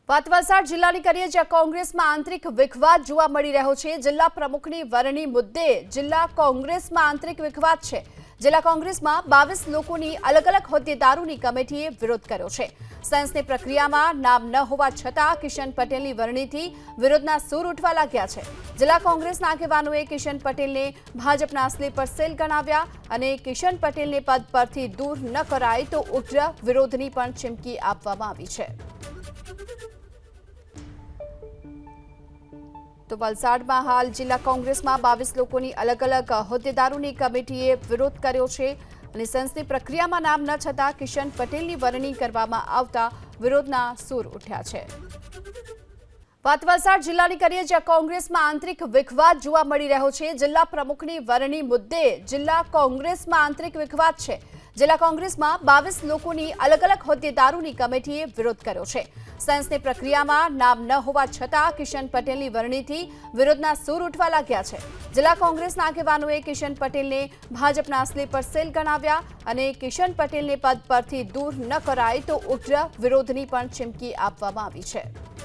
વાત વલસાડ જિલ્લાની કરીએ જ્યાં કોંગ્રેસમાં આંતરિક વિખવાદ જોવા મળી રહ્યો છે। જિલ્લા પ્રમુખની વરણી મુદ્દે જિલ્લા કોંગ્રેસમાં આંતરિક વિખવાદ છે। જિલ્લા કોંગ્રેસમાં 22 લોકોની અલગ અલગ હોદ્દેદારોની કમિટીએ વિરોધ કર્યો છે। સેન્સની પ્રક્રિયામાં નામ ન હોવા છતાં કિશન પટેલની વરણીથી વિરોધના સૂર ઉઠવા લાગ્યા છે। જિલ્લા કોંગ્રેસના આગેવાનોએ કિશન પટેલને ભાજપના સ્લીપર સેલ ગણાવ્યા અને કિશન પટેલને પદ પરથી દૂર ન કરાય તો ઉગ્ર વિરોધની પણ ચીમકી આપવામાં આવી છે। તો વલસાડમાં હાલ જિલ્લા કોંગ્રેસમાં 22 લોકોની અલગ અલગ હોદ્દેદારોની કમિટીએ વિરોધ કર્યો છે અને સેન્સની પ્રક્રિયામાં નામ ન છતાં કિશન પટેલની વરણી કરવામાં આવતા વિરોધના સૂર ઉઠ્યા છે। વાત વલસાડ જિલ્લાની કરીએ જ્યાં કોંગ્રેસમાં આંતરિક વિખવાદ જોવા મળી રહ્યો છે। જિલ્લા પ્રમુખની વરણી મુદ્દે જિલ્લા કોંગ્રેસમાં આંતરિક વિખવાદ છે। જિલ્લા કોંગ્રેસમાં 22 લોકોની અલગ અલગ હોદ્દેદારોની કમિટીએ વિરોધ કર્યો છે। સેન્સની પ્રક્રિયામાં નામ ન હોવા છતાં કિશન પટેલની વરણીથી વિરોધના સૂર ઉઠવા લાગ્યા છે। જિલ્લા કોંગ્રેસના આગેવાનોએ કિશન પટેલને ભાજપના સ્લીપર સેલ ગણાવ્યા અને કિશન પટેલને પદ પરથી દૂર ન કરાય તો ઉગ્ર વિરોધની પણ ચીમકી આપવામાં આવી છે।